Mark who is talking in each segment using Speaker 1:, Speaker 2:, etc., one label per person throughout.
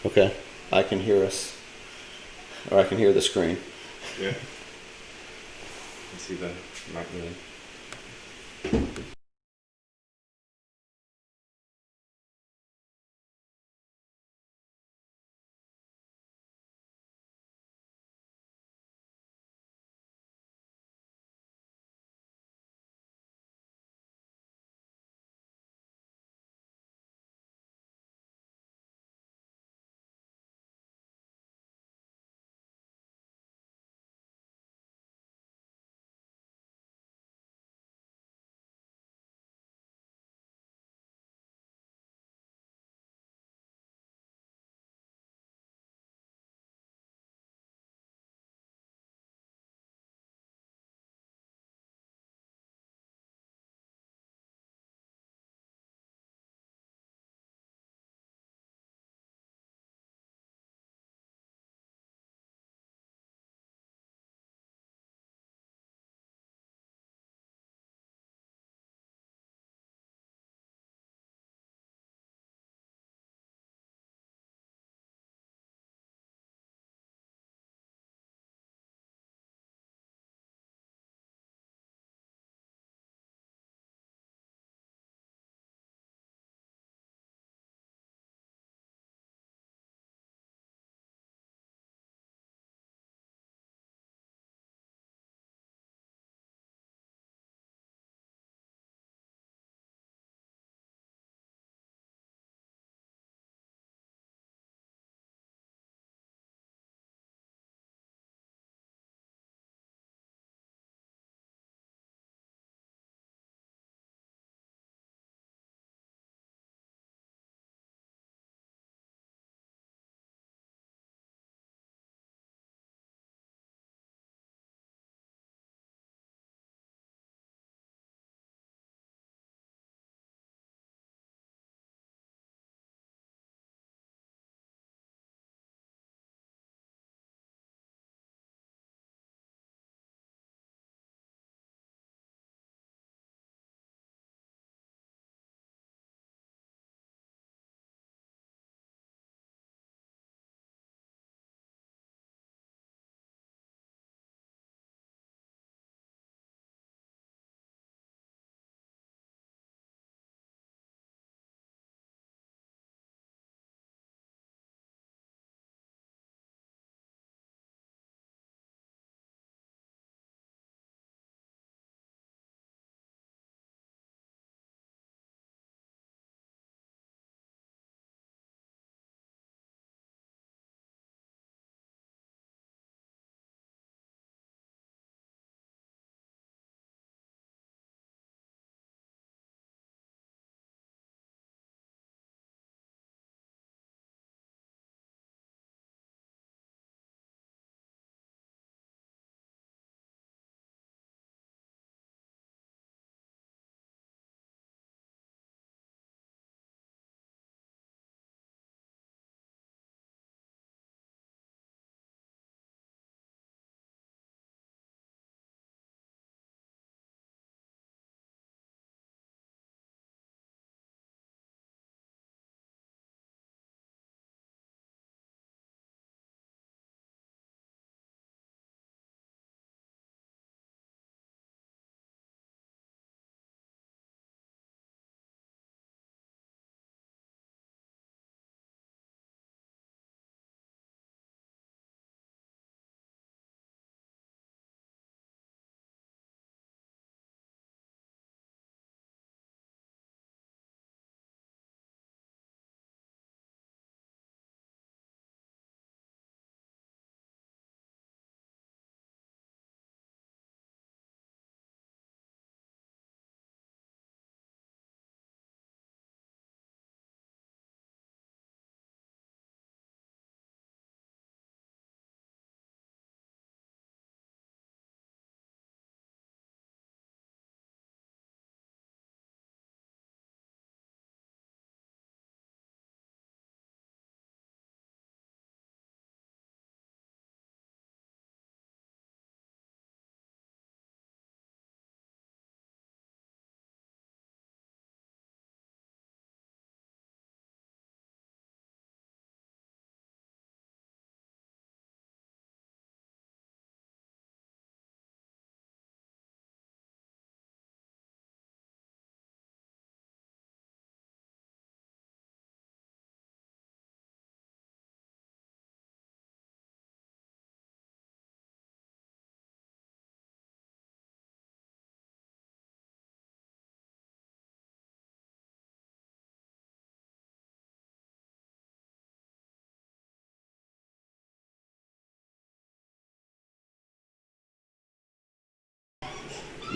Speaker 1: Okay. I can hear us, or I can hear the screen.
Speaker 2: Yeah. I see the not moving.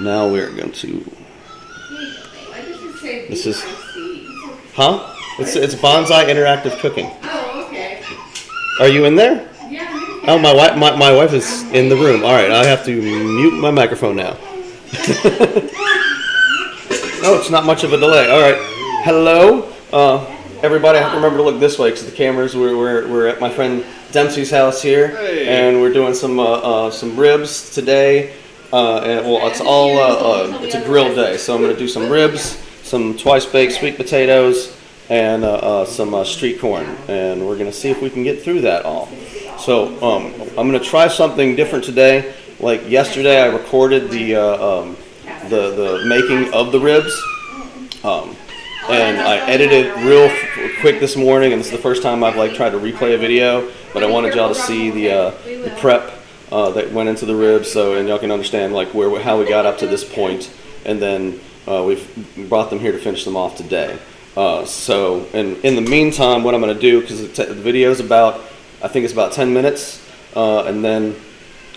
Speaker 1: Now we're going to.
Speaker 3: Why does it say
Speaker 1: This is.
Speaker 3: BIC?
Speaker 1: Huh? It's Banzai Interactive Cooking.
Speaker 3: Oh, okay.
Speaker 1: Are you in there?
Speaker 3: Yeah, I'm in
Speaker 1: Oh, my wife is in the room. All right, I have to mute my microphone now. Oh, it's not much of a delay. All right. Hello, everybody. I have to remember to look this way because the cameras. We're at my friend Dempsey's house here,
Speaker 2: Hey.
Speaker 1: and we're doing some ribs today. And well, it's a grill day, so I'm going to do some ribs, some twice baked sweet potatoes, and some street corn, and we're going to see if we can get through that all. So I'm going to try something different today. Like yesterday, I recorded the making of the ribs, and I edited it real quick this morning, and this is the first time I've tried to replay a video. But I wanted y'all to see the prep that went into the ribs, and y'all can understand how we got up to this point, and then we've brought them here to finish them off today. So in the meantime, what I'm going to do, because the video is I think it's about 10 minutes, and then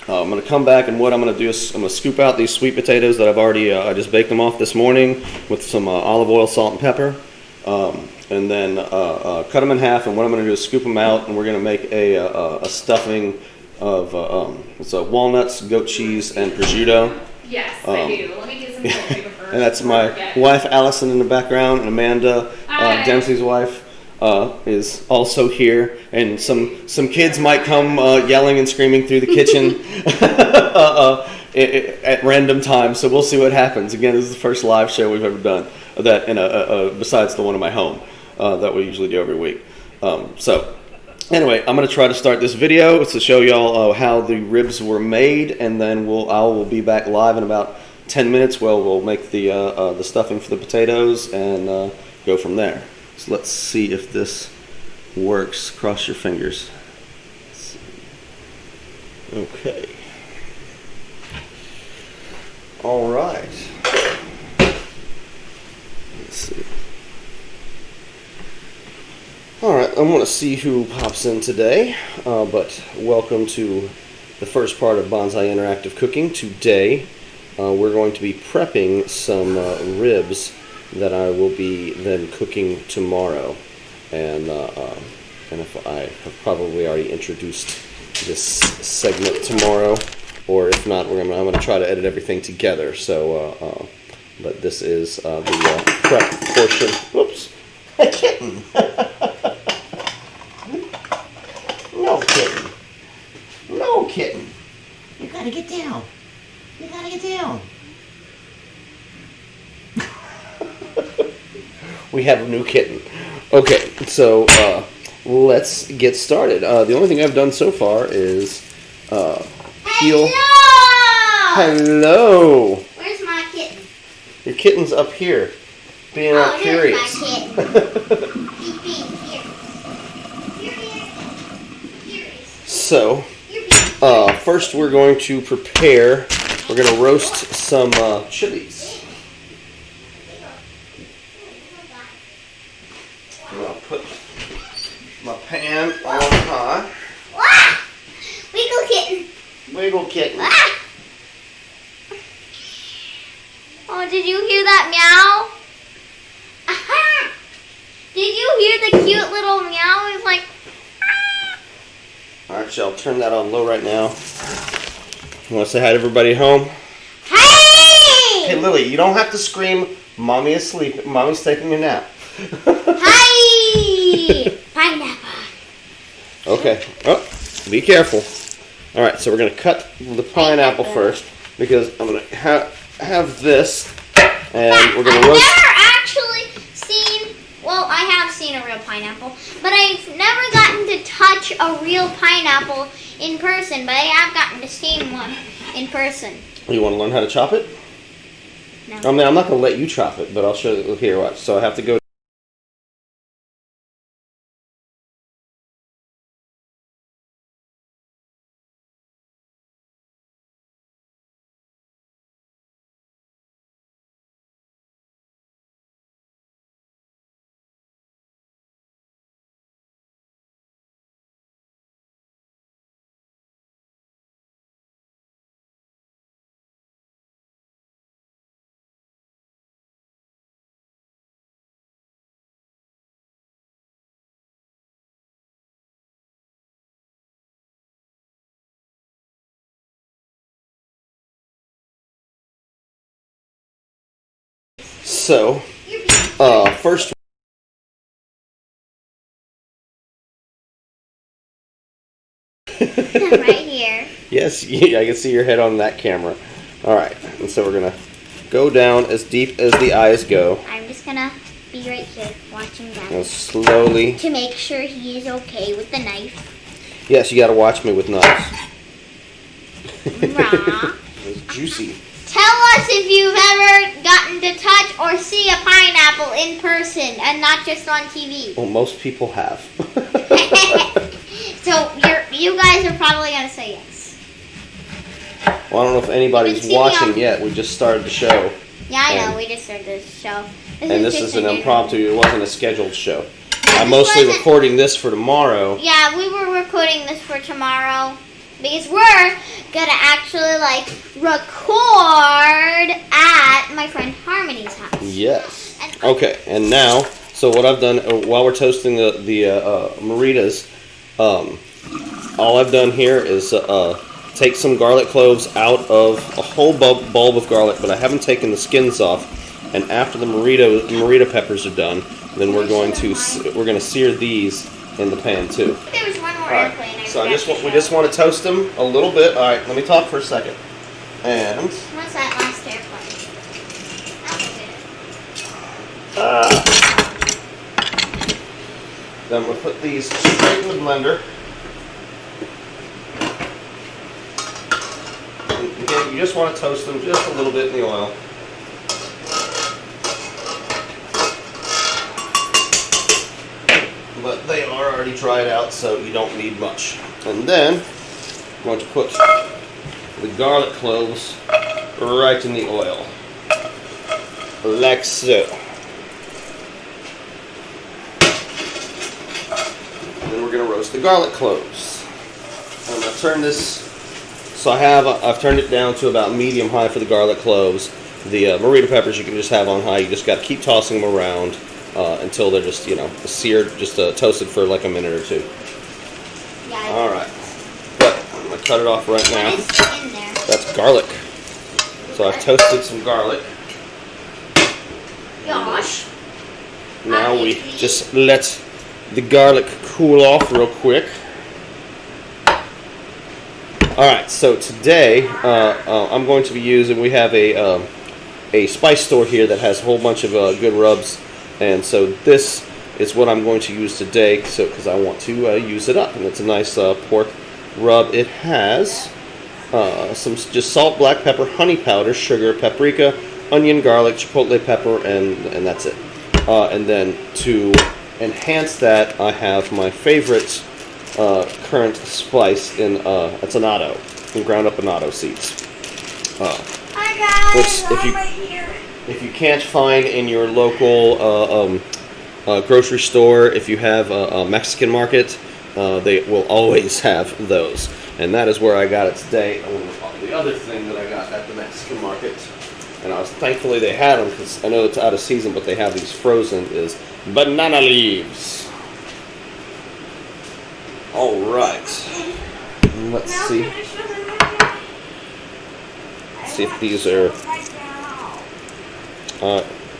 Speaker 1: I'm going to come back, and what I'm going to do is I'm going to scoop out these sweet potatoes that I've already I just baked them off this morning with some olive oil, salt, and pepper, and then cut them in half. And what I'm going to do is scoop them out, and we're going to make a stuffing of it's walnuts, goat cheese, and prosciutto.
Speaker 3: Yes, I do. Let me get some paper first.
Speaker 1: And that's my wife, Allison, in the background, and Amanda, Dempsey's wife, is also here. And some kids might come yelling and screaming through the kitchen at random times. So we'll see what happens. Again, this is the first live show we've ever done that besides the one in my home that we usually do every week. So anyway, I'm going to try to start this video to show y'all how the ribs were made, and then I will be back live in about 10 minutes. We'll make the stuffing for the potatoes and go from there. So let's see if this works. Cross your fingers. Okay. All right. Let's see. All right, I want to see who pops in today, but welcome to the first part of Banzai Interactive Cooking. Today, we're going to be prepping some ribs that I will be then cooking tomorrow, and if I have probably already introduced this segment tomorrow, or if not, I'm going to try to edit everything together. So, but this is the prep portion. Whoops, a kitten. No kitten. No kitten. You gotta get down. You gotta get down. We have a new kitten. Okay, so let's get started. The only thing I've done so far is peel. Hello.
Speaker 4: Where's my kitten?
Speaker 1: Your kitten's up here, being all curious.
Speaker 4: Here's my kitten. He's being curious.
Speaker 1: So, first we're going to prepare. We're going to roast some chilies. I'm going to put my pan on high.
Speaker 4: Wah! Wiggle kitten.
Speaker 1: Wiggle kitten.
Speaker 4: Wah! Oh, did you hear that meow? Aha! Did you hear the cute little meow? It's like,
Speaker 1: Alright, so I'll turn that on low right now. You want to say hi to everybody at home?
Speaker 4: hey!
Speaker 1: Hey, Lily, you don't have to scream. Mommy is sleeping. Mommy's taking a nap.
Speaker 4: Hi! Pineapple.
Speaker 1: Okay. Oh, be careful. Alright, so we're going to cut the pineapple first, because I'm going to have this, and we're going to roast.
Speaker 4: I've never actually seen, well, I have seen a real pineapple, but I've never gotten to touch a real pineapple in person, but I have gotten to see one in person.
Speaker 1: You want to learn how to chop it?
Speaker 4: No.
Speaker 1: I mean, I'm not going to let you chop it, but I'll show you. Here, watch. So I have to go so first.
Speaker 4: Right here.
Speaker 1: Yes, yeah, I can see your head on that camera. All right, and so we're gonna go down as deep as the eyes go.
Speaker 4: I'm just gonna be right here watching
Speaker 1: And
Speaker 4: that
Speaker 1: slowly.
Speaker 4: to make sure he is okay with the knife.
Speaker 1: Yes, you gotta watch me with knives.
Speaker 4: Rah.
Speaker 1: It's juicy.
Speaker 4: Tell us if you've ever gotten to touch or see a pineapple in person and not just on TV.
Speaker 1: Well, most people have.
Speaker 4: So you guys are probably gonna say yes.
Speaker 1: Well, I don't know if anybody's
Speaker 4: see me
Speaker 1: watching
Speaker 4: on-
Speaker 1: yet. We just started the show,
Speaker 4: Yeah, I know.
Speaker 1: And-
Speaker 4: We just started this show.
Speaker 1: and this
Speaker 4: just
Speaker 1: is an
Speaker 4: a-
Speaker 1: impromptu. It wasn't a scheduled show. I'm
Speaker 4: This
Speaker 1: mostly
Speaker 4: wasn't-
Speaker 1: recording this for tomorrow.
Speaker 4: Yeah, we were recording this for tomorrow because we're gonna actually record at my friend Harmony's house.
Speaker 1: Yes.
Speaker 4: And
Speaker 1: Okay, and now, so what I've done while we're toasting the Maritas, all I've done here is take some garlic cloves out of a whole bulb of garlic, but I haven't taken the skins off. And after the Marita peppers are done, then we're going to sear these in the pan too.
Speaker 4: there was one more
Speaker 1: All right.
Speaker 4: airplane.
Speaker 1: So we just want to toast them a little bit. All right, let me talk for a second. And
Speaker 4: What's that last airplane?
Speaker 1: then we'll put these straight in the blender. And again, you just want to toast them just a little bit in the oil. But they are already dried out, so you don't need much. And then I'm going to put the garlic cloves right in the oil, like so. And then we're going to roast the garlic cloves. I'm going to turn this. So I've turned it down to about medium high for the garlic cloves. The Marita peppers you can just have on high. You just got to keep tossing them around until they're just seared, just toasted for like a minute or two.
Speaker 4: Yeah.
Speaker 1: All right, but I'm gonna cut it off right now.
Speaker 4: What is in there?
Speaker 1: That's garlic. So I've toasted some garlic.
Speaker 4: Gosh.
Speaker 1: Now we just let the garlic cool off real quick. All right, so today I'm going to be using. We have a spice store here that has a whole bunch of good rubs, and so this is what I'm going to use today. So because I want to use it up, and it's a nice pork rub. It has some just salt, black pepper, honey powder, sugar, paprika, onion, garlic, chipotle pepper, and that's it. And then to enhance that, I have my favorite current spice in it's annatto, in ground up annatto seeds. Which if you can't find in your local grocery store, if you have a Mexican market, they will always have those. And that is where I got it today. The other thing that I got at the Mexican market, and thankfully they had them because I know it's out of season, but they have these frozen, is banana leaves. All right. Let's see. See if these are.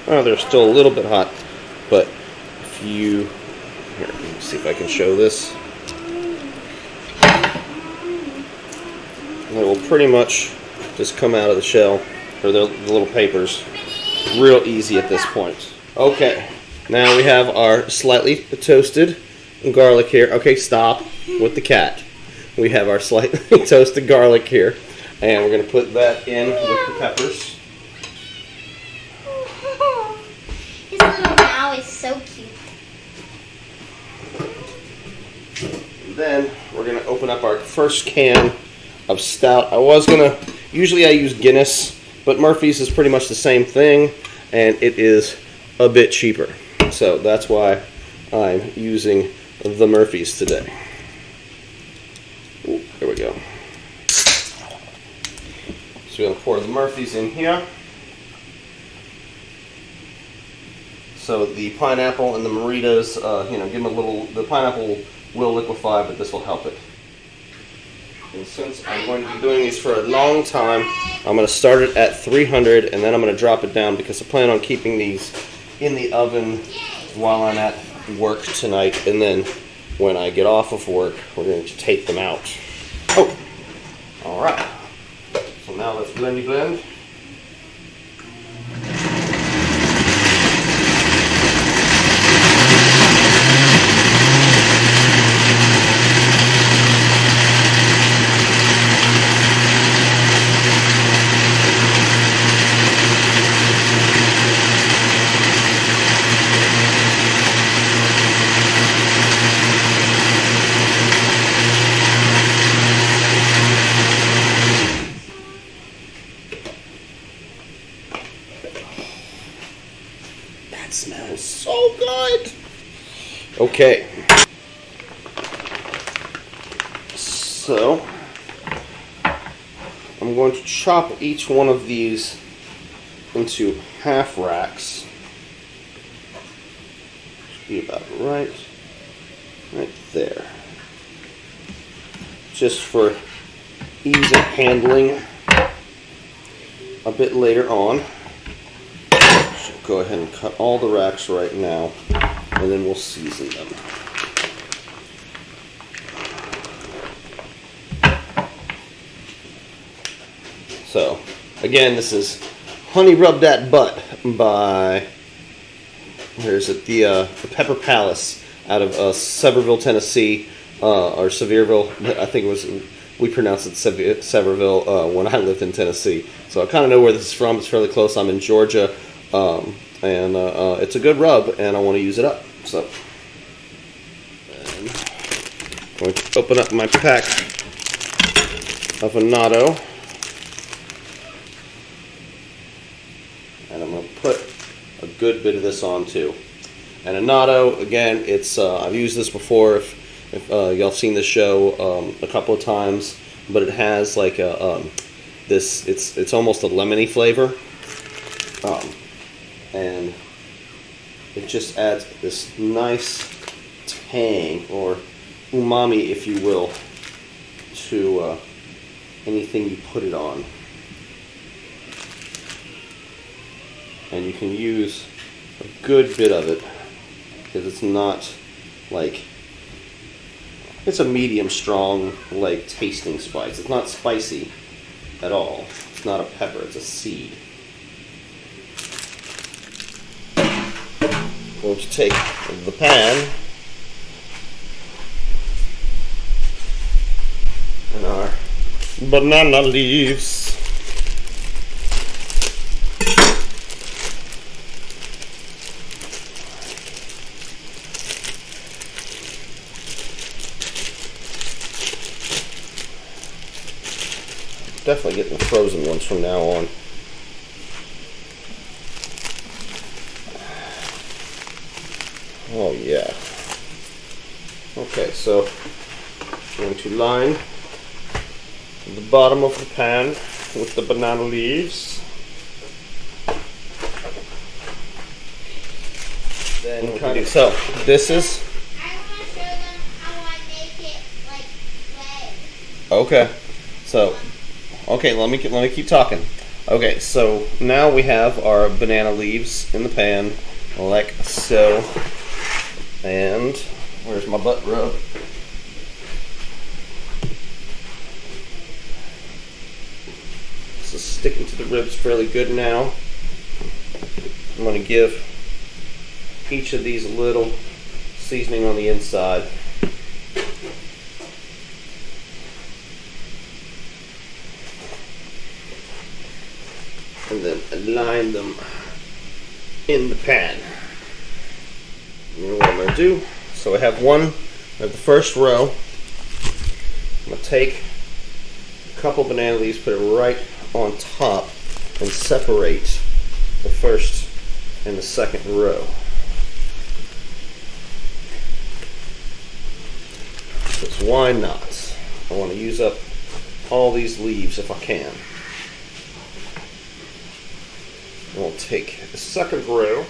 Speaker 1: They're still a little bit hot, but if you here, let me see if I can show this. They will pretty much just come out of the shell, or the little papers, real easy at this point. Okay, now we have our slightly toasted garlic here. Okay, stop with the cat. We have our slightly toasted garlic here, and we're going to put that in with the peppers.
Speaker 4: His little meow is so cute.
Speaker 1: And then we're going to open up our first can of stout. Usually I use Guinness, but Murphy's is pretty much the same thing, and it is a bit cheaper. So that's why I'm using the Murphy's today. Ooh, there we go. So we're going to pour the Murphy's in here. So the pineapple and the Maritas, give them a little, the pineapple will liquefy, but this will help it. And since I'm going to be doing these for a long time, I'm going to start it at 300 and then I'm going to drop it down because I plan on keeping these in the oven while I'm at work tonight. And then when I get off of work, we're going to take them out. Oh, all right. So now let's blend. That smells so good. Okay. So, I'm going to chop each one of these into half racks. Should be about right there. Just for ease of handling a bit later on. Go ahead and cut all the racks right now, and then we'll season them. So, again, this is Honey Rub That Butt by, where's it, the Pepper Palace out of Sevierville, Tennessee, or Sevierville. I think it was, we pronounced it Sevierville when I lived in Tennessee. So I kind of know where this is from. It's fairly close. I'm in Georgia. And it's a good rub, and I want to use it up. So, I'm going to open up my pack of annatto, and I'm going to put a good bit of this on too. And annatto, again, it's I've used this before. If y'all have seen this show a couple of times, but it has like a this. It's almost a lemony flavor. And it just adds this nice tang, or umami, if you will, to anything you put it on. And you can use a good bit of it, because it's not like, it's a medium strong, like, tasting spice. It's not spicy at all. It's not a pepper, it's a seed. Going to take the pan and our banana leaves. Definitely getting the frozen ones from now on. Oh yeah. Okay, so I'm going to line the bottom of the pan with the banana leaves. Then kind of, so this is,
Speaker 4: I want to show them how I make it like bread.
Speaker 1: okay. So okay, let me keep talking. Okay, so now we have our banana leaves in the pan, like so. And where's my butt rub? This is sticking to the ribs fairly good now. I'm going to give each of these a little seasoning on the inside. And then align them in the pan. And what I'm going to do, so I have the first row. I'm going to take a couple banana leaves, put it right on top, and separate the first and the second row. Because why not? I want to use up all these leaves if I can. And we'll take the second row.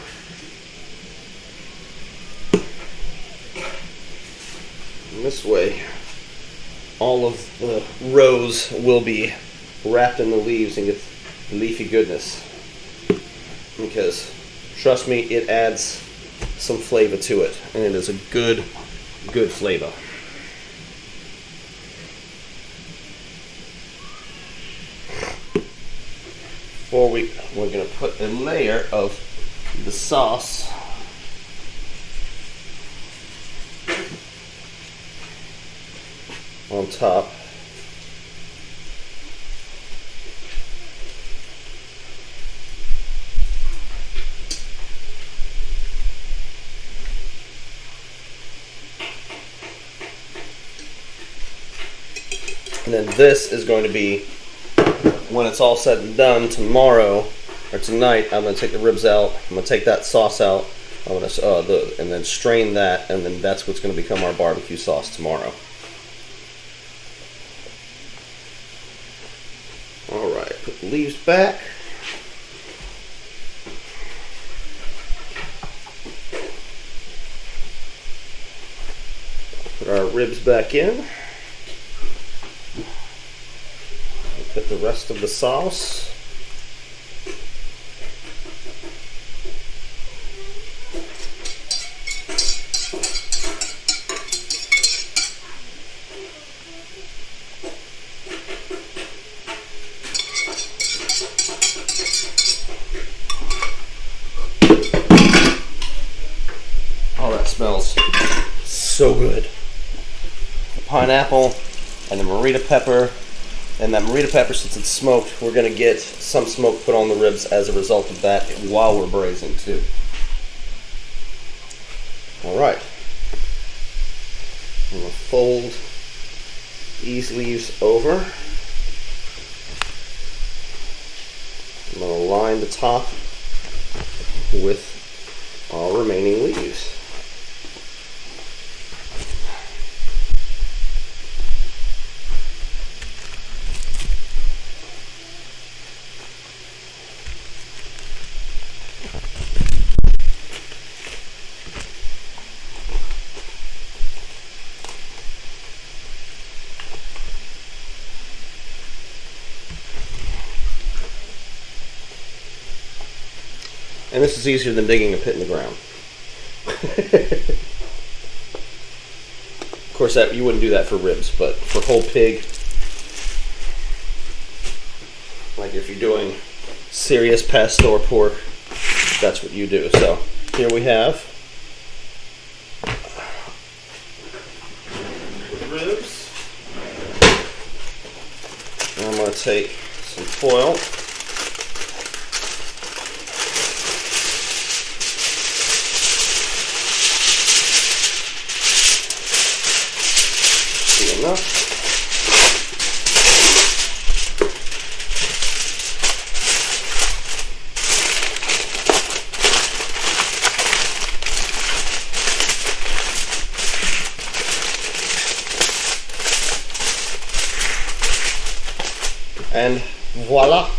Speaker 1: And this way, all of the rows will be wrapped in the leaves and get leafy goodness. Because, trust me, it adds some flavor to it, and it is a good flavor. We're going to put a layer of the sauce on top. And then this is going to be, when it's all said and done, tomorrow or tonight, I'm going to take the ribs out. I'm going to take that sauce out. I'm going to and then strain that, and then that's what's going to become our barbecue sauce tomorrow. All right, put the leaves back. Put our ribs back in. Put the rest of the sauce. Oh, that smells so good. The pineapple and the Merita pepper. And that Merita pepper, since it's smoked, we're going to get some smoke put on the ribs as a result of that while we're braising too. All right. I'm going to fold these leaves over. I'm going to line the top with all remaining leaves. And this is easier than digging a pit in the ground. Of course, that you wouldn't do that for ribs, but for whole pig, like if you're doing serious pastor pork, that's what you do. So here we have ribs. And I'm going to take some foil. Enough. And voila.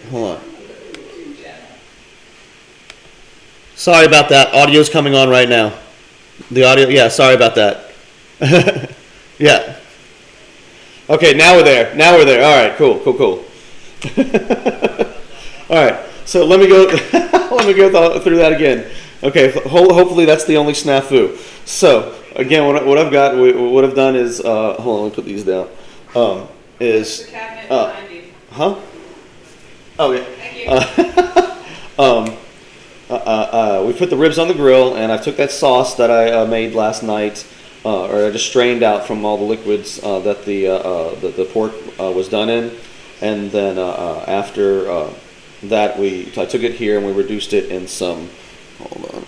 Speaker 1: Hold on. Sorry about that. Audio's coming on right now. The audio, yeah, sorry about that. Yeah. Okay, now we're there. Now we're there. All right, cool. All right, so let me go. Let me go through that again. Okay, hopefully that's the only snafu. So again, what I've got, what I've done is, hold on, let me put these down. Is
Speaker 3: The cabinet behind you.
Speaker 1: huh? Oh yeah.
Speaker 3: Thank you.
Speaker 1: We put the ribs on the grill, and I took that sauce that I made last night, or I just strained out from all the liquids that the pork was done in, and then after that I took it here and we reduced it in some, hold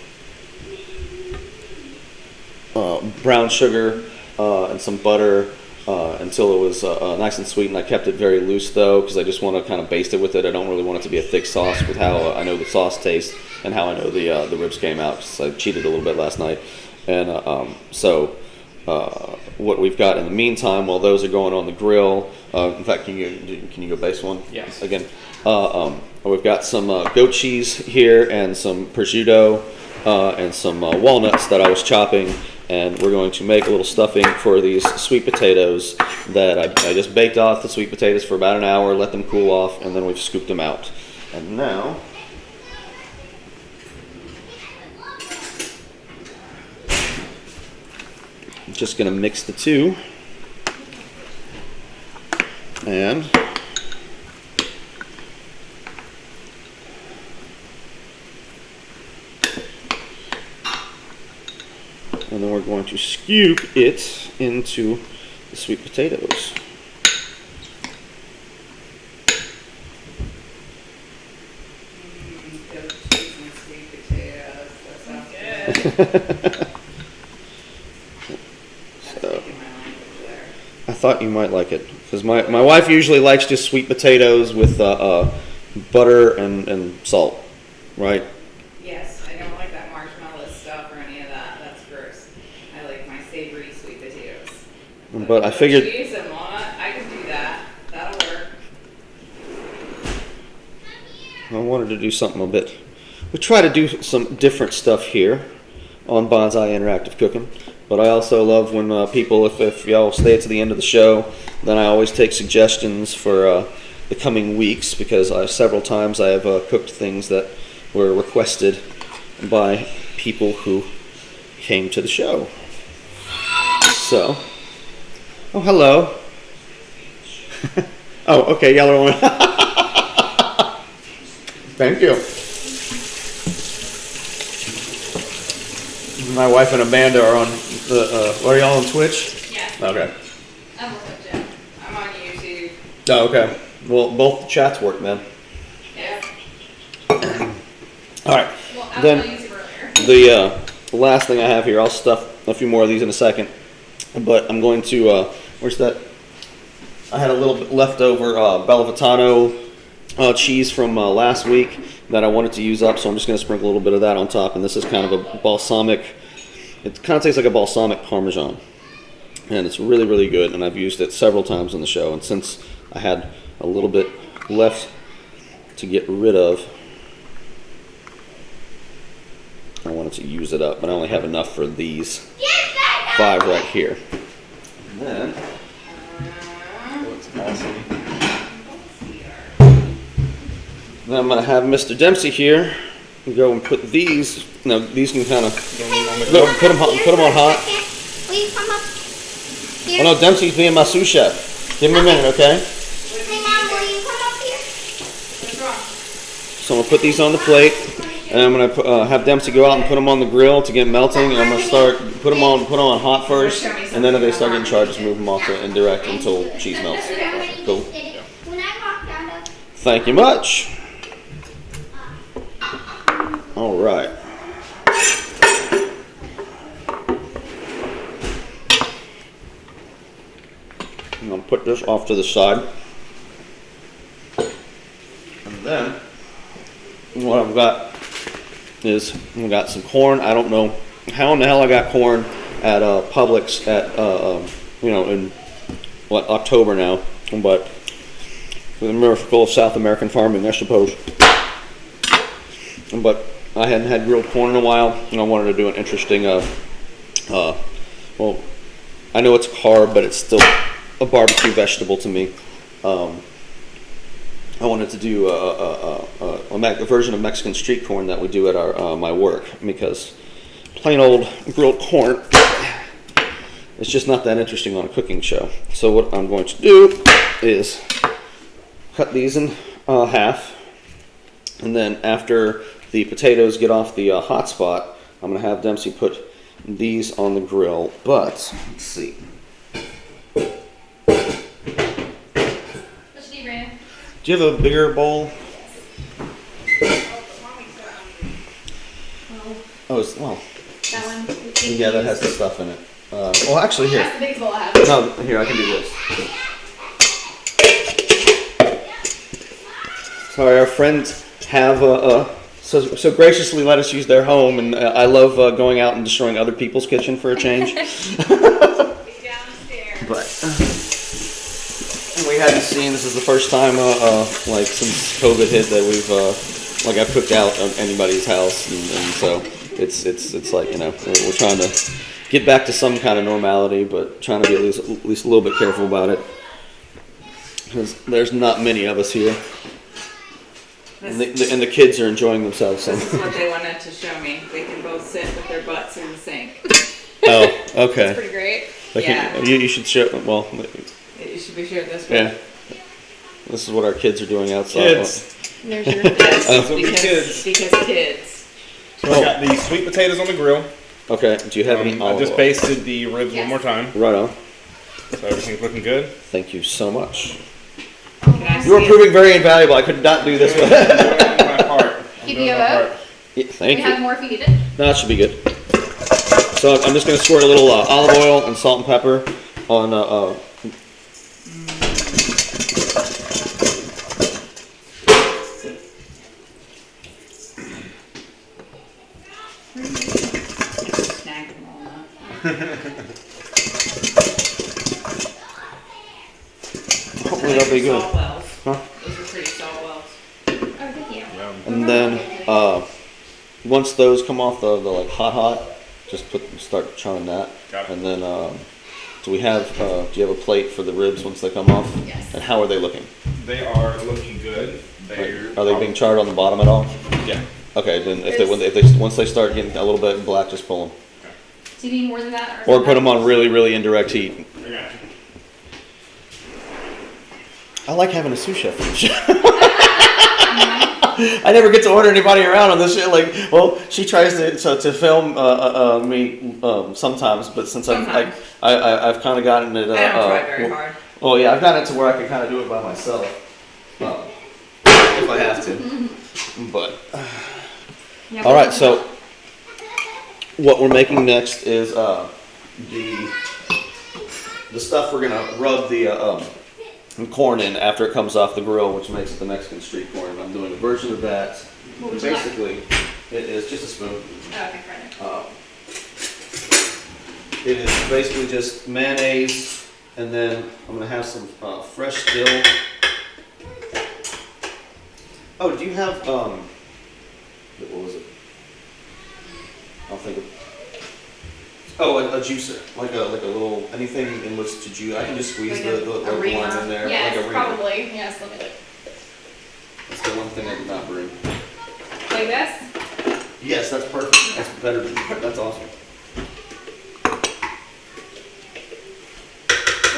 Speaker 1: on, brown sugar and some butter until it was nice and sweet, and I kept it very loose though because I just want to kind of baste it with it. I don't really want it to be a thick sauce with how I know the sauce tastes and how I know the ribs came out because I cheated a little bit last night. And so what we've got in the meantime while those are going on the grill, in fact, can you go base one?
Speaker 2: Yes.
Speaker 1: Again, we've got some goat cheese here and some prosciutto and some walnuts that I was chopping. And we're going to make a little stuffing for these sweet potatoes that I just baked off the sweet potatoes for about an hour, let them cool off, and then we've scooped them out. And now, I'm just going to mix the two. And then we're going to scoop it into the sweet potatoes.
Speaker 3: Goat cheese and sweet potatoes. That sounds good.
Speaker 1: So, I thought you might like it because my wife usually likes just sweet potatoes with butter and salt, right?
Speaker 3: Yes, I don't like that marshmallow stuff or any of that. That's gross. I like my savory sweet potatoes.
Speaker 1: But I figured
Speaker 3: Cheese and walnut, I can do that. That'll work.
Speaker 1: I wanted to do something a bit. We try to do some different stuff here on Banzai Interactive Cooking. But I also love when people, if y'all stay to the end of the show, then I always take suggestions for the coming weeks because several times I have cooked things that were requested by people who came to the show. So, oh hello. Oh, okay, yellow one. Thank you. My wife and Amanda are on the. Are y'all on Twitch?
Speaker 3: Yeah.
Speaker 1: Okay.
Speaker 3: I'm with Jim. I'm on YouTube.
Speaker 1: Oh, okay. Well, both the chats work, man.
Speaker 3: Yeah.
Speaker 1: All right.
Speaker 3: Well, I
Speaker 1: Then
Speaker 3: was on YouTube earlier.
Speaker 1: the last thing I have here, I'll stuff a few more of these in a second, but I'm going to. Where's that? I had a little bit leftover Bellavitano cheese from last week that I wanted to use up, so I'm just going to sprinkle a little bit of that on top. And this is kind of a balsamic. It kind of tastes like a balsamic Parmesan, and it's really, really good. And I've used it several times on the show. And since I had a little bit left to get rid of, I wanted to use it up, but I only have enough for these 5 right here. And then,
Speaker 2: Looks awesome.
Speaker 1: then I'm going to have Mr. Dempsey here go and put these. Now these can kind of go put them on hot.
Speaker 4: Will you come up here?
Speaker 1: Oh no, Dempsey's being my sous chef. Give me a minute, okay?
Speaker 4: Hey, Mom, will you come up here?
Speaker 3: What's wrong?
Speaker 1: So I'm gonna put these on the plate, and I'm gonna have Dempsey go out and put them on the grill to get melting. And I'm gonna start put them on hot first, and then if they start getting charred, just move them off to indirect until cheese melts. Cool.
Speaker 4: When I walked out of
Speaker 1: Thank you much. All right. I'm gonna put this off to the side, and then what I've got is I've got some corn. I don't know how in the hell I got corn at Publix at in what October now, but the miracle of South American farming, I suppose. But I hadn't had grilled corn in a while, and I wanted to do an interesting, well, I know it's a carb, but it's still a barbecue vegetable to me. I wanted to do a version of Mexican street corn that we do at our my work, because plain old grilled corn, it's just not that interesting on a cooking show. So what I'm going to do is cut these in half, and then after the potatoes get off the hot spot, I'm going to have Dempsey put these on the grill. But let's see. Do you have a bigger bowl? Oh, well.
Speaker 3: That one?
Speaker 1: Yeah, that has the stuff in it. Well, actually, here.
Speaker 3: That's the biggest bowl I have.
Speaker 1: No, here, I can do this. Sorry, our friends have so graciously let us use their home, and I love going out and destroying other people's kitchen for a change.
Speaker 3: Downstairs.
Speaker 1: But we hadn't seen. This is the first time, like since COVID hit, that we've like I've cooked out at anybody's house, and so it's like, you know, we're trying to get back to some kind of normality, but trying to be at least a little bit careful about it, because there's not many of us here, and the kids are enjoying themselves. So.
Speaker 3: This is what they wanted to show me. They can both sit with their butts in the sink.
Speaker 1: Oh, okay.
Speaker 3: That's pretty great.
Speaker 1: Like
Speaker 3: Yeah.
Speaker 1: you should show. Well,
Speaker 3: It should be shared this way.
Speaker 1: yeah. This is what our kids are doing outside.
Speaker 2: Kids.
Speaker 3: There's your yes,
Speaker 2: That's what we
Speaker 3: because
Speaker 2: kids. So
Speaker 1: Oh.
Speaker 2: I got the sweet potatoes on the grill.
Speaker 1: Okay. Do you have any
Speaker 2: I
Speaker 1: olive
Speaker 2: just
Speaker 1: oil?
Speaker 2: basted the ribs
Speaker 3: Yes.
Speaker 2: one more time,
Speaker 1: Right on.
Speaker 2: so everything's looking good.
Speaker 1: Thank you so much.
Speaker 3: Can I
Speaker 1: You were
Speaker 3: see it?
Speaker 1: proving very invaluable. I could not do this.
Speaker 2: I'm doing my part. I'm
Speaker 5: Keep
Speaker 2: doing
Speaker 5: you
Speaker 2: my
Speaker 5: up.
Speaker 2: part.
Speaker 1: Yeah, thank
Speaker 5: We
Speaker 1: you.
Speaker 5: have more if you need it.
Speaker 1: No, that should be good. So I'm just going to squirt a little olive oil and salt and pepper on.
Speaker 3: Snag them all up.
Speaker 1: Hopefully that'll be good.
Speaker 3: Salt wells.
Speaker 1: Huh?
Speaker 3: Those are pretty salt wells.
Speaker 5: Oh, thank you.
Speaker 2: Yum.
Speaker 1: And then once those come off the like hot, just start churning that.
Speaker 2: Got it.
Speaker 1: And then do you have a plate for the ribs once they come off?
Speaker 3: Yes.
Speaker 1: And how are they looking?
Speaker 2: They are looking good.
Speaker 1: Are they being charred on the bottom at all?
Speaker 2: Yeah.
Speaker 1: Okay, then if they once they start getting a little bit black, just pull them.
Speaker 5: Do you need more than that?
Speaker 1: Or put them on really, really indirect heat.
Speaker 2: I got you.
Speaker 1: I like having a sous chef on the show. I never get to order anybody around on this shit. Like, well, she tries to film me sometimes, but since I've kind of gotten it.
Speaker 3: I don't try very hard.
Speaker 1: Well, yeah, I've gotten it to where I can kind of do it by myself, if I have to. But
Speaker 5: Yeah,
Speaker 1: all right, so what we're making next is the stuff we're gonna rub the corn in after it comes off the grill, which makes it the Mexican street corn. I'm doing a version of that.
Speaker 5: What would you like?
Speaker 1: Basically, it is just a spoon.
Speaker 5: Oh, okay, right.
Speaker 1: It is basically just mayonnaise, and then I'm gonna have some fresh dill. Oh, do you have what was it? I'll think of. Oh, a juicer, like a little anything in which to juice. I can just squeeze
Speaker 3: Like
Speaker 1: the
Speaker 3: a
Speaker 1: lime
Speaker 3: reamer?
Speaker 1: in there,
Speaker 5: Yes,
Speaker 1: like a reamer.
Speaker 5: probably. Yes, let me look.
Speaker 1: That's the one thing I did not bring.
Speaker 5: Like this?
Speaker 1: Yes, that's perfect. That's better. That's awesome.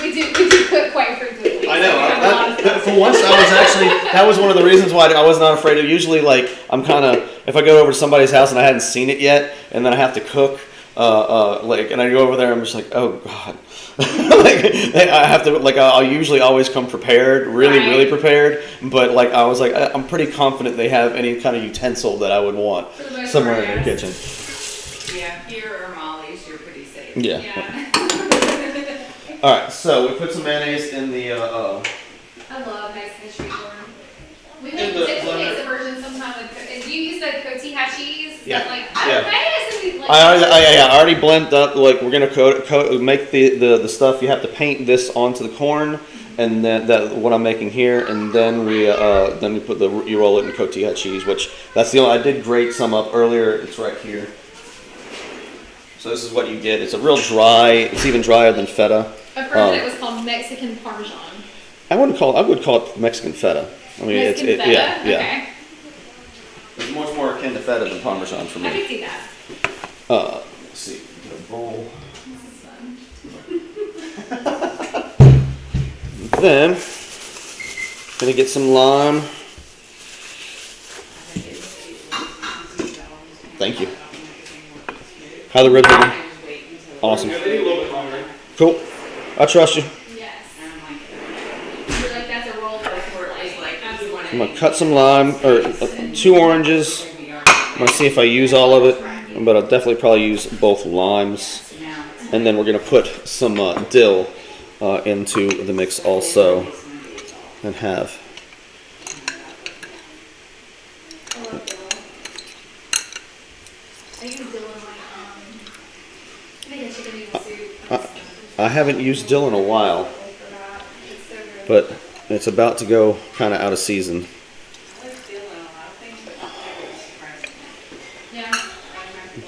Speaker 5: We do cook quite frequently.
Speaker 1: I know.
Speaker 5: So we have a lot of stuff.
Speaker 1: For once, I was actually. That was one of the reasons why I was not afraid of. Usually, like I'm kind of. If I go over to somebody's house and I hadn't seen it yet, and then I have to cook, and I go over there, I'm just like, oh god. I have to. I'll usually always come prepared, really,
Speaker 5: Right.
Speaker 1: really prepared. But I was like, I'm pretty confident they have any kind of utensil that I would want
Speaker 5: For the most
Speaker 1: somewhere
Speaker 5: part,
Speaker 1: in their
Speaker 5: yes.
Speaker 1: kitchen.
Speaker 3: Yeah, here or Molly's, you're pretty safe.
Speaker 1: Yeah.
Speaker 5: Yeah.
Speaker 1: All right. So we put some mayonnaise in the.
Speaker 5: I love Mexican street corn. We
Speaker 1: In
Speaker 5: make
Speaker 1: the
Speaker 5: different
Speaker 1: blender.
Speaker 5: versions sometimes. If you use the cotija cheese,
Speaker 1: Yeah.
Speaker 5: I
Speaker 1: Yeah.
Speaker 5: don't know.
Speaker 1: I already blended up. We're gonna make the stuff. You have to paint this onto the corn, and then that what I'm making here, and then we put you roll it in cotija cheese, which that's the only I did grate some up earlier. It's right here. So this is what you get. It's a real dry. It's even drier than feta.
Speaker 5: I've heard that it was called Mexican Parmesan.
Speaker 1: I would call it Mexican feta. I mean,
Speaker 5: Mexican feta?
Speaker 1: yeah.
Speaker 5: Okay.
Speaker 1: It's much more akin to feta than Parmesan for
Speaker 5: I
Speaker 1: me.
Speaker 5: can see that.
Speaker 1: Let's see. Get a bowl. Then, gonna get some lime. Thank you. How the ribs are? Awesome. Cool. I trust you.
Speaker 5: Yes. You're like, that's a roll
Speaker 1: I'm gonna cut some lime, or 2 oranges. I'm gonna see if I use all of it, but I'll definitely probably use both limes. And then we're gonna put some dill into the mix also, and have.
Speaker 5: I use dill in my, I think a chicken noodle soup.
Speaker 1: I haven't used dill in a while,
Speaker 5: It's so good.
Speaker 1: but it's about to go kind of out of season.
Speaker 5: Yeah.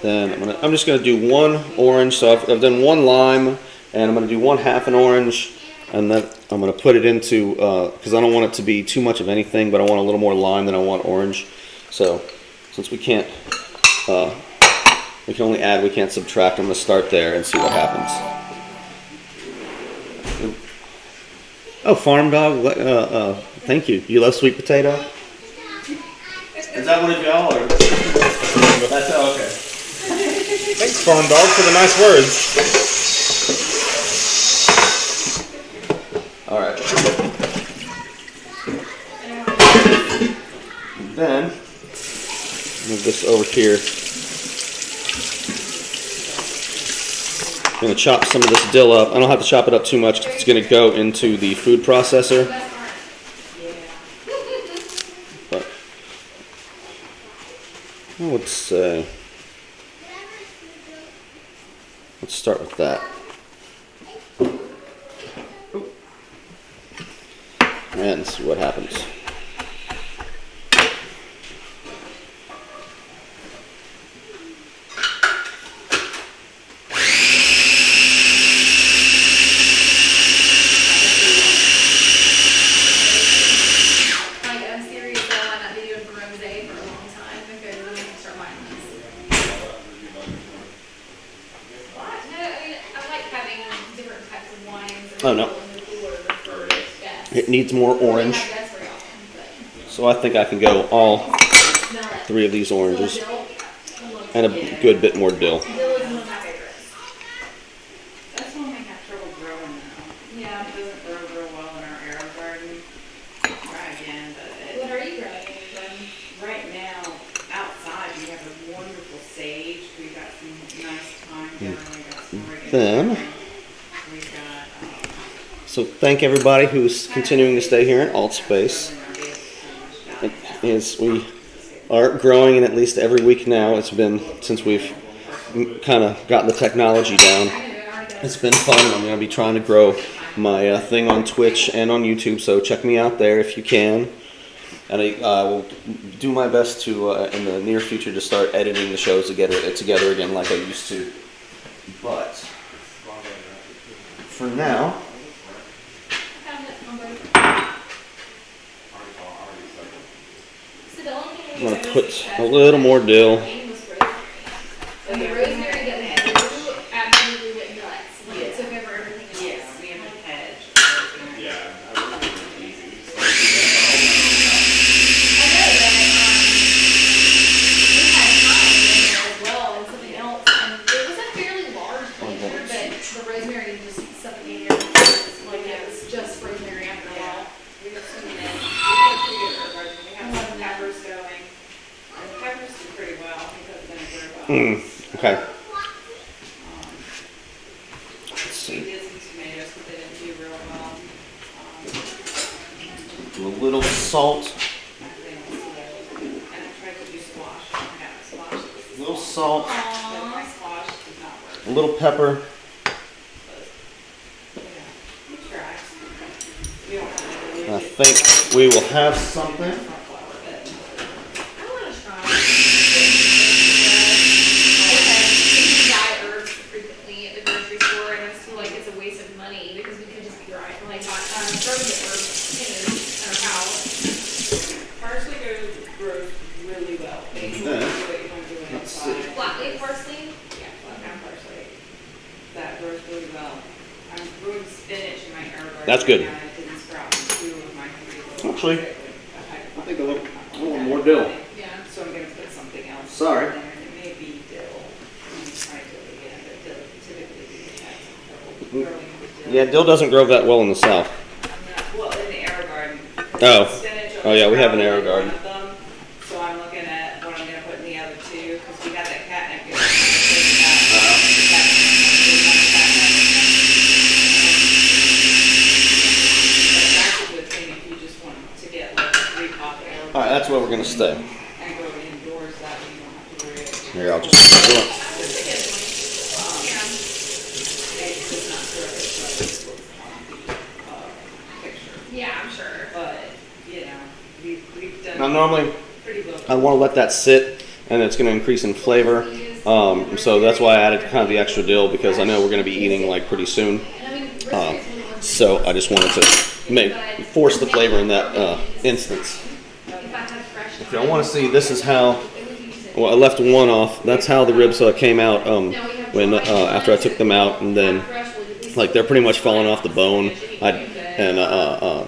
Speaker 1: Then I'm just gonna do 1 orange. So I've done 1 lime, and I'm gonna do 1/2 an orange, and then I'm gonna put it into because I don't want it to be too much of anything, but I want a little more lime than I want orange. So since we can't, we can only add, we can't subtract. I'm gonna start there and see what happens. Oh, farm dog. Thank you. You love sweet potato? Is that one of y'all or? That's okay.
Speaker 2: Thanks, Farm Dog, for the nice words.
Speaker 1: All right. Then move this over here. I'm gonna chop some of this dill up. I don't have to chop it up too much because it's gonna go into the food processor. But I would say let's start with that. And see what happens.
Speaker 5: Like, I'm serious, though, I might not be doing Banzai for a long time because we need to start buying this. What? No, I mean, I like having different types of wines.
Speaker 1: Oh, no.
Speaker 5: In the cooler for guests.
Speaker 1: It needs more
Speaker 5: We don't
Speaker 1: orange,
Speaker 5: have guests very often, but
Speaker 1: so I think I can go all
Speaker 5: smell it.
Speaker 1: 3 of these oranges
Speaker 5: Dill, I love
Speaker 1: and a good bit more dill.
Speaker 5: dill is one of my favorites.
Speaker 3: That's one we have trouble growing now.
Speaker 5: Yeah.
Speaker 3: It doesn't grow real well in our arrow garden. Try again, but
Speaker 5: What are you growing in your garden?
Speaker 3: right now, outside, we have a wonderful sage. We've got some nice thyme going. We got some oregano
Speaker 1: Then-
Speaker 3: going. We've got,
Speaker 1: So thank everybody who's continuing to stay here in AltspaceVR. It is, we are growing in at least every week now. It's been since we've kind of gotten the technology down. It's been fun. I'm going to be trying to grow my thing on Twitch and on YouTube, so check me out there if you can. And I will do my best to, in the near future, to start editing the shows together again like I used to. But for now, I'm going to put a little more dill.
Speaker 5: And the rosemary that we grew absolutely went nuts. Like, it took over everything else.
Speaker 3: yes, we have a hedge.
Speaker 2: Yeah, I would think it's easy.
Speaker 5: I know that we had thyme in there as well and something else, and it was a fairly large planter, but the rosemary just suffocated everything. Like it was just rosemary after a while.
Speaker 3: We have some in. We have pretty good herb garden. We have some peppers going. And peppers do pretty well because then it grew well.
Speaker 1: Okay.
Speaker 3: We did some tomatoes, but they didn't do real well.
Speaker 1: Do a little salt.
Speaker 3: And I tried to do squash. I got squash.
Speaker 1: A little salt.
Speaker 3: But my squash did not work.
Speaker 1: A little pepper.
Speaker 3: Yeah, we tried.
Speaker 1: think we will have something.
Speaker 5: I want to try. We buy herbs frequently at the grocery store, and I just feel like it's a waste of money because we could just be right, like, throwing the herbs in our house.
Speaker 3: Parsley grows really well. It's
Speaker 1: Yeah.
Speaker 3: what you want to do
Speaker 1: Let's
Speaker 3: inside.
Speaker 1: see.
Speaker 5: Flat leaf parsley.
Speaker 3: Yeah, flat parsley. That grows really well. I'm growing spinach in my herb garden.
Speaker 1: That's good.
Speaker 3: right now, and it didn't sprout two of my three little
Speaker 1: Actually,
Speaker 3: I
Speaker 1: think a little more dill.
Speaker 5: Yeah.
Speaker 3: So I'm gonna put something else.
Speaker 1: Sorry.
Speaker 3: in there, and it may be dill. I'm gonna try dill again, but dill typically we have some trouble growing with dill.
Speaker 1: Yeah, dill doesn't grow that well in the south.
Speaker 3: Well, in the air garden.
Speaker 1: Oh.
Speaker 3: Spinach
Speaker 1: Oh, yeah, we have an
Speaker 3: only
Speaker 1: air
Speaker 3: sprouted
Speaker 1: garden.
Speaker 3: one of them, so I'm looking at what I'm gonna put in the other two, because we got that catnip. That's a good thing if you just want to get like 3 pop air.
Speaker 1: All right, that's where we're gonna stay.
Speaker 3: And grow it indoors, that way you don't have to worry.
Speaker 1: Here, I'll just do it.
Speaker 3: It's just not sure if it's picture,
Speaker 5: Yeah, I'm sure.
Speaker 3: but, you know, we've done.
Speaker 1: Now, normally,
Speaker 3: pretty well.
Speaker 1: I want to let that sit, and it's going to increase in flavor. So that's why I added kind of the extra dill, because I know we're going to be eating like pretty soon.
Speaker 5: And I mean,
Speaker 1: So I just wanted to force the flavor in that instance.
Speaker 5: if I had fresh.
Speaker 1: If y'all want to see, this is how. Well, I left one off. That's how the ribs came out when after I took them out, and then like they're pretty much falling off the bone.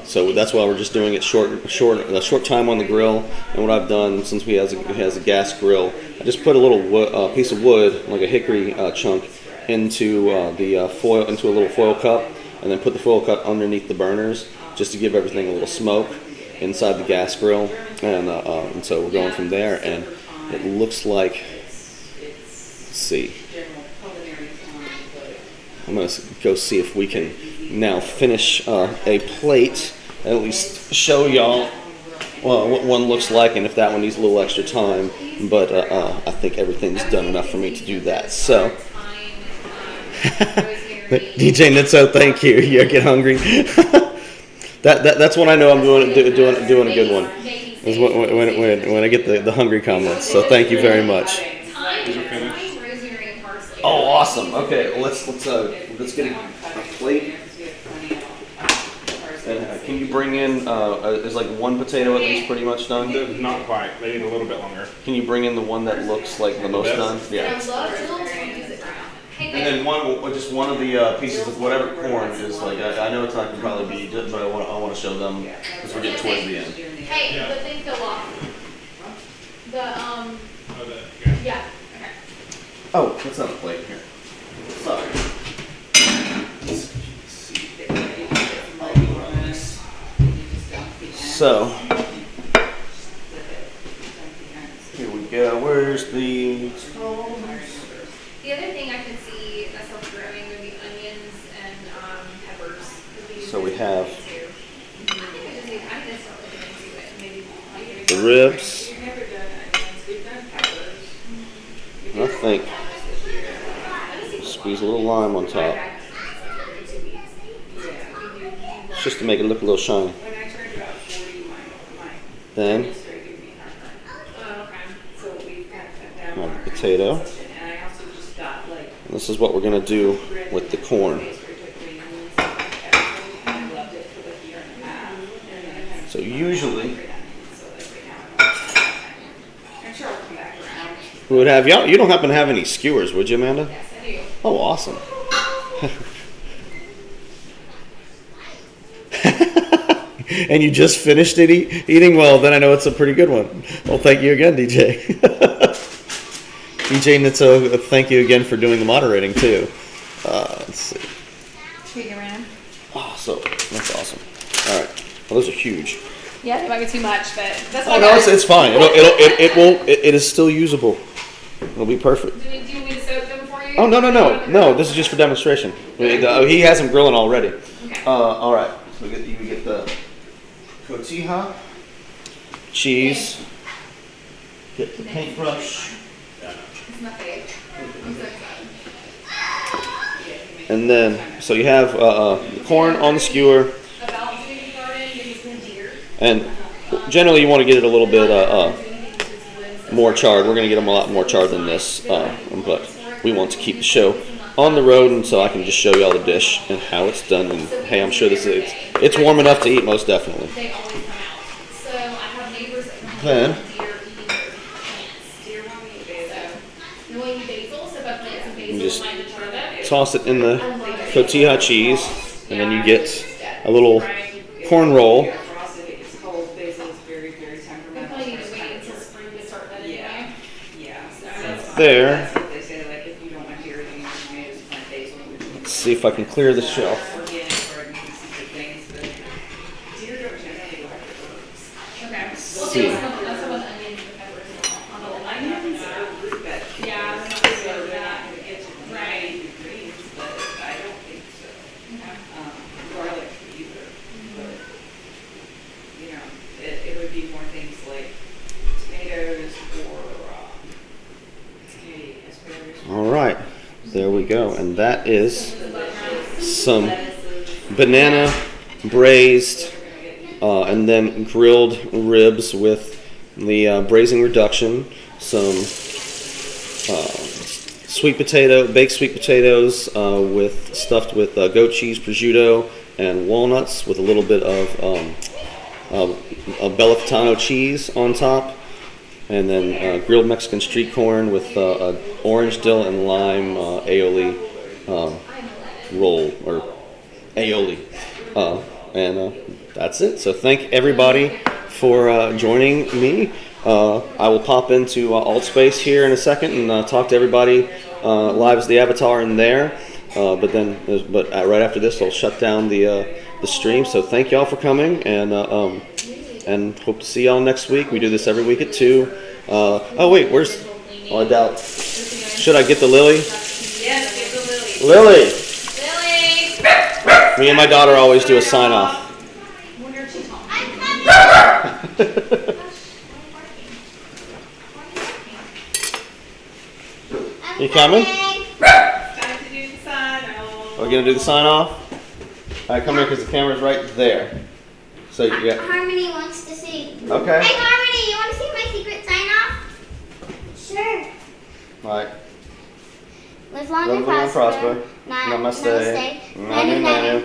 Speaker 1: So that's why we're just doing it a short time on the grill. And what I've done, since he has a gas grill, I just put a little piece of wood, like a hickory chunk, into the foil, into a little foil cup, and then put the foil cup underneath the burners, just to give everything a little smoke inside the gas grill. And so we're going from there, and it looks like. Let's see. I'm going to go see if we can now finish a plate, and at least show y'all what one looks like, and if that one needs a little extra time. But I think everything's done enough for me to do that. So, DJ Nitso, thank you. You get hungry. That's when I know I'm doing a good one. Is when I get the hungry comments. So thank you very much. Oh, awesome. Okay, well, let's get a plate. And can you bring in? Is like one potato at least pretty much done?
Speaker 2: Not quite. They need a little bit longer.
Speaker 1: Can you bring in the one that looks like the most done? Yeah. And then just one of the pieces of whatever corn is like. I know it's not gonna probably be, but I want to show them because we're getting towards the end.
Speaker 5: Hey, the thing fell off. Yeah. Okay.
Speaker 1: Oh, that's not a plate here. Sorry. So here we go. Where's the?
Speaker 5: The other thing I could see myself growing would be onions and peppers.
Speaker 1: So we have
Speaker 5: I think I just start looking into it. Maybe like
Speaker 1: the ribs.
Speaker 3: We've never done onions, we've done peppers.
Speaker 1: I think squeeze a little lime on top, just to make it look a little shiny.
Speaker 3: When I turned about 40, my
Speaker 1: Then
Speaker 3: started giving me heartburn.
Speaker 5: Oh, okay.
Speaker 3: So we kind of cut down.
Speaker 1: my potato.
Speaker 3: And I also just got like.
Speaker 1: And this is what we're gonna do with the corn. So usually
Speaker 3: I'm sure I'll come back around.
Speaker 1: we would have y'all. You don't happen to have any skewers, would you, Amanda?
Speaker 5: Yes, I do.
Speaker 1: Oh, awesome. And you just finished it eating? Well, then I know it's a pretty good one. Well, thank you again, DJ. DJ Nitso, thank you again for doing the moderating, too. Let's see.
Speaker 5: Speaking around.
Speaker 1: Oh, so that's awesome. All right. Well, those are huge.
Speaker 5: Yeah, it might be too much, but that's
Speaker 1: Oh, no, it's fine. It is still usable. It'll be perfect.
Speaker 5: Do you need me to soak them for you?
Speaker 1: Oh, no. This is just for demonstration. He has them grilling already.
Speaker 5: Okay.
Speaker 1: All right. So you get the cotija, cheese, get the paintbrush,
Speaker 5: It's my fave. I'm so excited.
Speaker 1: and then so you have the corn on the skewer.
Speaker 5: About the garden, maybe some deer.
Speaker 1: And generally, you want to get it a little bit more charred. We're going to get them a lot more charred than this, but we want to keep the show on the road, and so I can just show you all the dish and how it's done. And hey, I'm sure it's warm enough to eat, most definitely.
Speaker 5: They always come out. So I have neighbors that come
Speaker 1: Then-
Speaker 5: home with deer eating their plants. Deer won't eat basil. No one eat basil, so if I plant some basil,
Speaker 1: just
Speaker 5: I might try that.
Speaker 1: Toss it in the tortilla cheese, and then you get a little corn roll.
Speaker 3: Frosted, it gets cold, basil is very, very
Speaker 5: We
Speaker 3: temperamental.
Speaker 5: probably need to wait until spring to start that anyway.
Speaker 3: Yeah, so
Speaker 1: There.
Speaker 3: that's what they say, like, if you don't want deer eating, you may just plant basil.
Speaker 1: Let's see if I can clear the shelf.
Speaker 3: Organic garden, you can see good things, but deer don't generally like herbs.
Speaker 5: Okay. Well,
Speaker 1: See.
Speaker 5: there's some with onions and peppers on the line.
Speaker 3: Onions are root vegetables.
Speaker 5: Yeah, they're not
Speaker 3: So
Speaker 5: good
Speaker 3: they're
Speaker 5: with
Speaker 3: not
Speaker 5: that.
Speaker 3: gonna get you from
Speaker 5: Right.
Speaker 3: the greens, but I don't think so.
Speaker 5: Okay.
Speaker 3: Garlic either, but, you know, it would be more things like tomatoes or, asparagus.
Speaker 1: All right, there we go, and that is some banana braised and then grilled ribs with the braising reduction, some baked sweet potatoes stuffed with goat cheese, prosciutto, and walnuts with a little bit of Bellafitano cheese on top, and then grilled Mexican street corn with orange, dill, and lime aioli roll, or aioli. And that's it. So thank everybody for joining me. I will pop into AltSpace here in a second and talk to everybody live as the avatar in there. But right after this, I'll shut down the stream. So thank y'all for coming, and hope to see y'all next week. We do this every week at 2. Oh wait, where's? Oh, I doubt. Should I get the Lily?
Speaker 3: Yes, get the
Speaker 1: Lily.
Speaker 3: lily.
Speaker 5: Lily!
Speaker 1: Me and my daughter always do a sign off.
Speaker 5: When you're too tall.
Speaker 1: You coming?
Speaker 3: Time to do the sign off.
Speaker 1: Are we gonna do the sign off? All right, come here because the camera's right there. So yeah.
Speaker 4: Harmony wants to see.
Speaker 1: Okay.
Speaker 4: Hey, Harmony, you want to see my secret sign off? Sure.
Speaker 1: All right.
Speaker 4: Live long
Speaker 1: Live
Speaker 4: and
Speaker 1: long and
Speaker 4: prosper.
Speaker 1: prosper.
Speaker 4: Namaste.
Speaker 1: Nanu, nanu.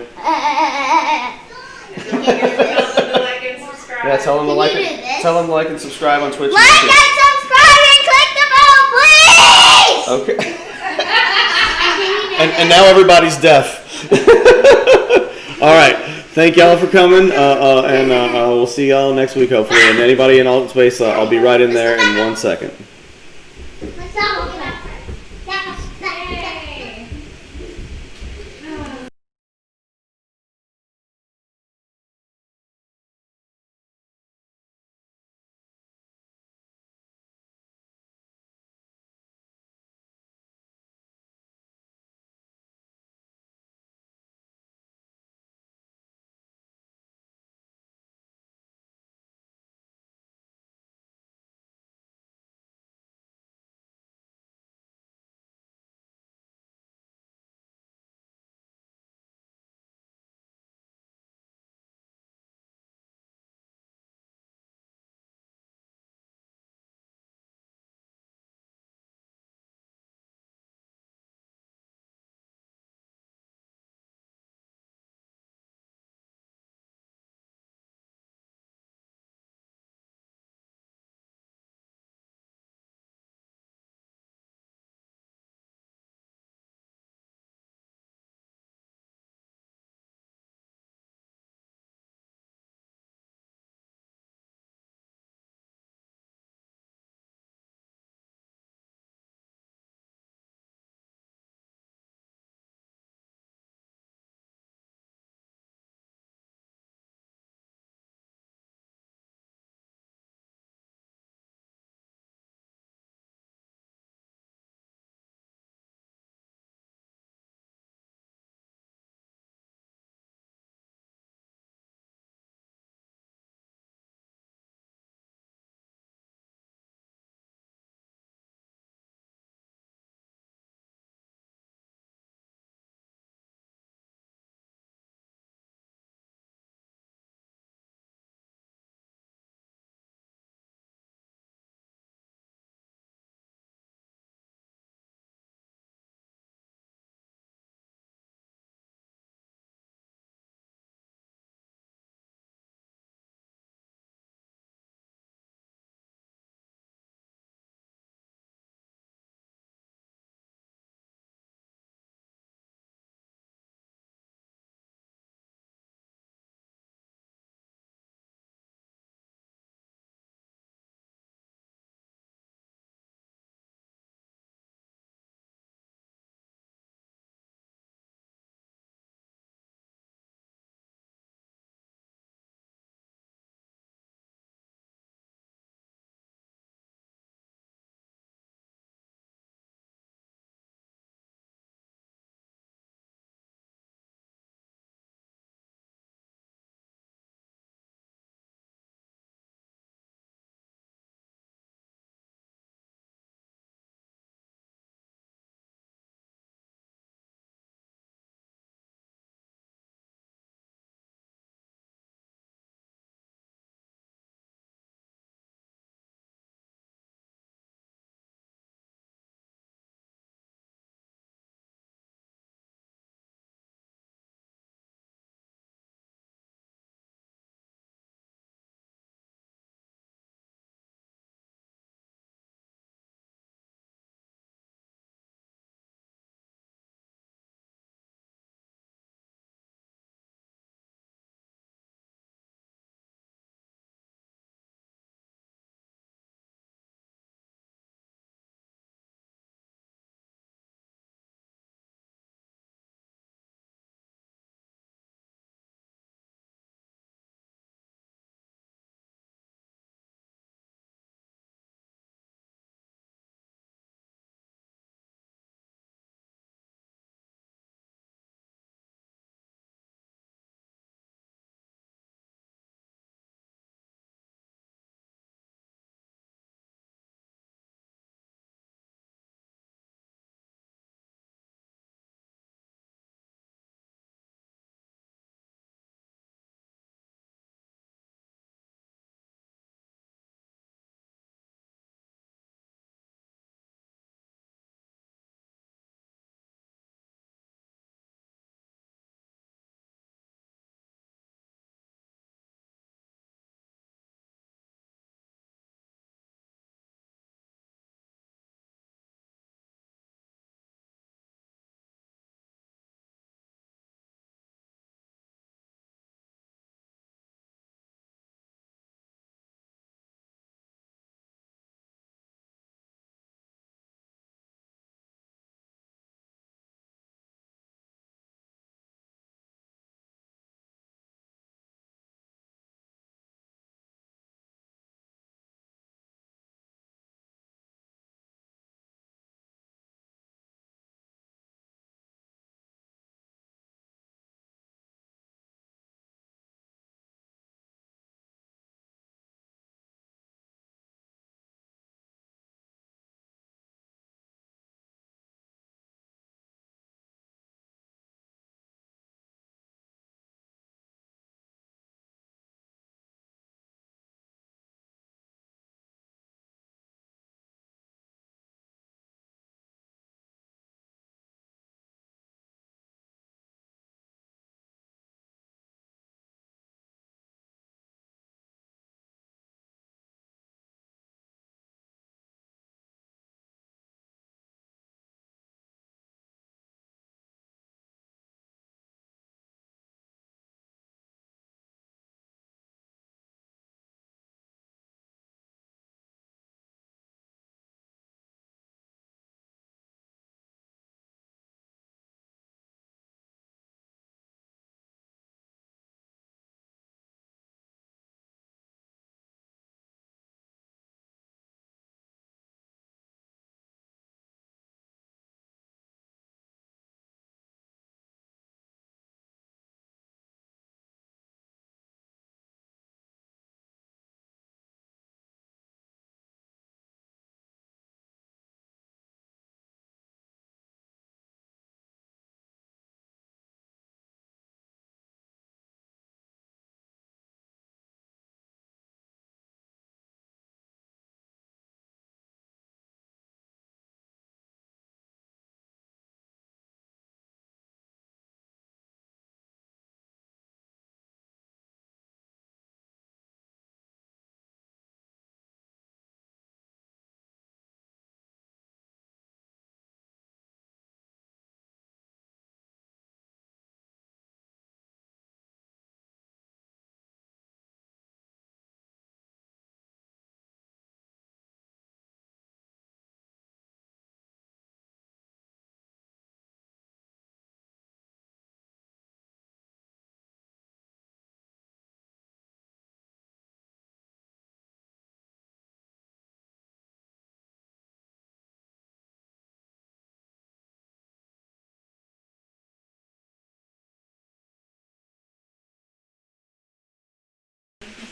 Speaker 3: Tell them to like and subscribe.
Speaker 1: Yeah, tell them to
Speaker 4: Can
Speaker 1: like
Speaker 4: you do
Speaker 1: it.
Speaker 4: this?
Speaker 1: Tell them to like and subscribe on Twitch.
Speaker 4: Like and subscribe and click the bell, please!
Speaker 1: Okay.
Speaker 4: And
Speaker 1: And now everybody's deaf. All right. Thank y'all for coming, and we'll see y'all next week hopefully. And anybody in AltSpace, I'll be right in there in 1 second.
Speaker 4: What's up?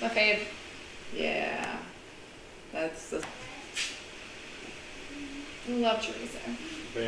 Speaker 5: My fave. Yeah. That's the. Love chorizo.
Speaker 2: Bam.